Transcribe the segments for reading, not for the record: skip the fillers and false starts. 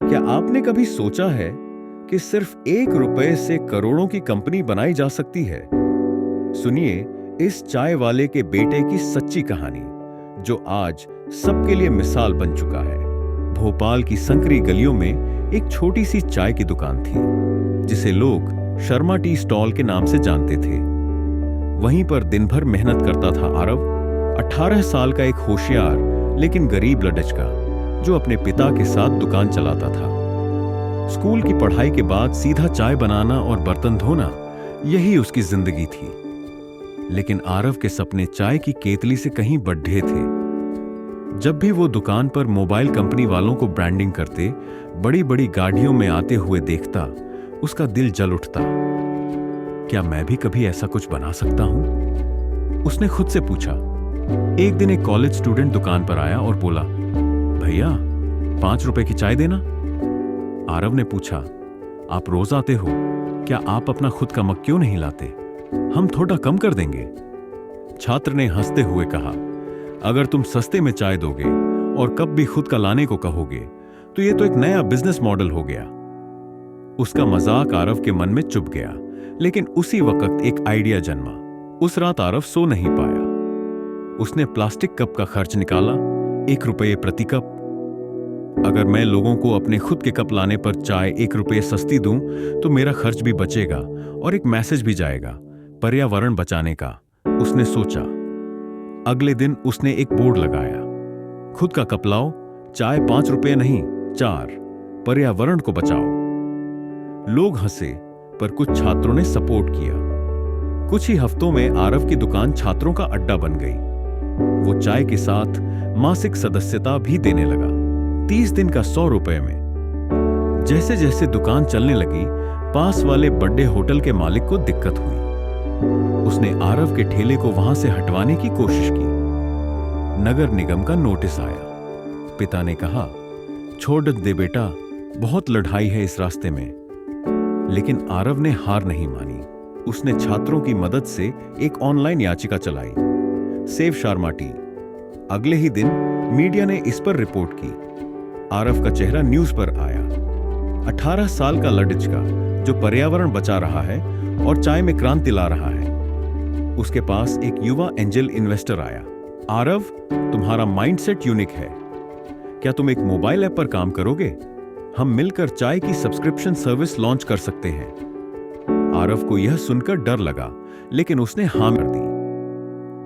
क्या आपने कभी सोचा है कि सिर्फ 1 रुपए से करोड़ों की कंपनी बनाई जा सकती है? सुनिए इस चाय वाले के बेटे की सच्ची कहानी, जो आज सबके लिए मिसाल बन चुका है। भोपाल की संकरी गलियों में एक छोटी सी चाय की दुकान थी, जिसे लोग शर्मा टी स्टॉल के नाम से जानते थे। वहीं पर दिन भर मेहनत करता था आरव, 18 साल का एक होशियार लेकिन गरीब लड़का, जो अपने पिता के साथ दुकान चलाता था। स्कूल की पढ़ाई के बाद सीधा चाय बनाना और बर्तन धोना, यही उसकी जिंदगी थी। लेकिन आरव के सपने चाय की केतली से कहीं बढ़े थे। जब भी वो दुकान पर मोबाइल कंपनी वालों को ब्रांडिंग करते, बड़ी बड़ी गाड़ियों में आते हुए देखता, उसका दिल जल उठता। क्या मैं भी कभी ऐसा कुछ बना सकता हूं? उसने खुद से पूछा। एक दिन एक कॉलेज स्टूडेंट दुकान पर आया और बोला, भैया 5 रुपए की चाय देना। आरव ने पूछा, आप रोज आते हो, क्या आप अपना खुद का मग क्यों नहीं लाते? हम थोड़ा कम कर देंगे। छात्र ने हंसते हुए कहा, अगर तुम सस्ते में चाय दोगे और कब भी खुद का लाने को कहोगे, तो यह तो एक नया बिजनेस मॉडल हो गया। उसका मजाक आरव के मन में चुभ गया, लेकिन उसी वक्त एक आइडिया जन्मा। उस रात आरव सो नहीं पाया। उसने प्लास्टिक कप का खर्च निकाला, 1 रुपये प्रति कप। अगर मैं लोगों को अपने खुद के कप लाने पर चाय 1 रुपये सस्ती दूं, तो मेरा खर्च भी बचेगा और एक मैसेज भी जाएगा, पर्यावरण बचाने का, उसने सोचा। अगले दिन उसने एक बोर्ड लगाया, खुद का कप लाओ, चाय 5 रुपये नहीं 4, पर्यावरण को बचाओ। लोग हंसे, पर कुछ छात्रों ने सपोर्ट किया। कुछ ही हफ्तों में आरव की दुकान छात्रों का अड्डा बन गई। वो चाय के साथ मासिक सदस्यता भी देने लगा, 30 दिन का 100 रुपए में। जैसे जैसे दुकान चलने लगी, पास वाले बड़े होटल के मालिक को दिक्कत हुई। उसने आरव के ठेले को वहां से हटवाने की कोशिश की। नगर निगम का नोटिस आया। पिता ने कहा, छोड़ दे बेटा, बहुत लड़ाई है इस रास्ते में। लेकिन आरव ने हार नहीं मानी। उसने छात्रों की मदद से एक ऑनलाइन याचिका चलाई, सेव शर्मा टी। अगले ही दिन मीडिया ने इस पर रिपोर्ट की। आरव का चेहरा न्यूज पर आया। 18 साल का लड़का जो पर्यावरण बचा रहा है और चाय में क्रांति ला रहा है। उसके पास एक युवा एंजल इन्वेस्टर आया। आरव, तुम्हारा माइंडसेट यूनिक है, क्या तुम एक मोबाइल ऐप पर काम करोगे? हम मिलकर चाय की सब्सक्रिप्शन सर्विस लॉन्च कर सकते हैं। आरव को यह सुनकर डर लगा, लेकिन उसने हां कर दी।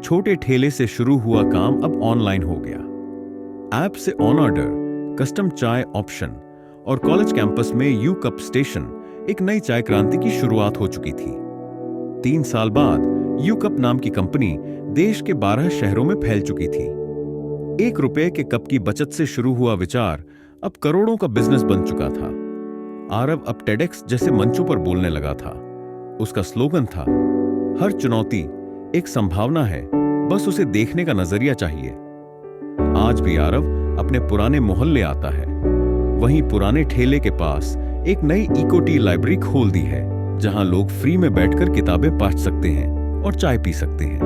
छोटे ठेले से शुरू हुआ काम अब ऑनलाइन हो गया। ऐप से ऑन ऑर्डर, कस्टम चाय ऑप्शन और कॉलेज कैंपस में यू कप स्टेशन, एक नई चाय क्रांति की शुरुआत हो चुकी थी। 3 साल बाद यू कप नाम की कंपनी देश के 12 शहरों में फैल चुकी थी। 1 रुपए के कप की बचत से शुरू हुआ विचार अब करोड़ों का बिजनेस बन चुका था। आरव अब टेडेक्स जैसे मंचों पर बोलने लगा था। उसका स्लोगन था, हर चुनौती एक संभावना है, बस उसे देखने का नजरिया चाहिए। आज भी आरव अपने पुराने मोहल्ले आता है। वहीं पुराने ठेले के पास एक नई इको टी लाइब्रेरी खोल दी है, जहां लोग फ्री में बैठकर किताबें पढ़ सकते हैं और चाय पी सकते हैं।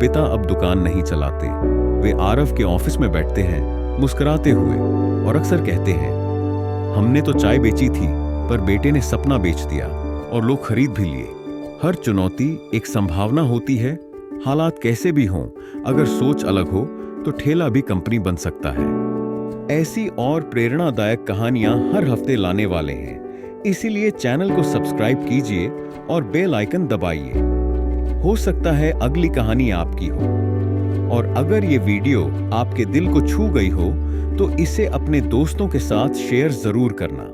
पिता अब दुकान नहीं चलाते। वे आरव के ऑफिस में बैठते हैं, मुस्कुराते हुए, और अक्सर कहते हैं, हमने तो चाय बेची थी, पर बेटे ने सपना बेच दिया और लोग खरीद भी लिए। हर चुनौती एक संभावना होती है। हालात कैसे भी हों, अगर सोच अलग हो तो ठेला भी कंपनी बन सकता है। ऐसी और प्रेरणादायक कहानियां हर हफ्ते लाने वाले हैं, इसीलिए चैनल को सब्सक्राइब कीजिए और बेल आइकन दबाइए। हो सकता है अगली कहानी आपकी हो। और अगर ये वीडियो आपके दिल को छू गई हो, तो इसे अपने दोस्तों के साथ शेयर जरूर करना।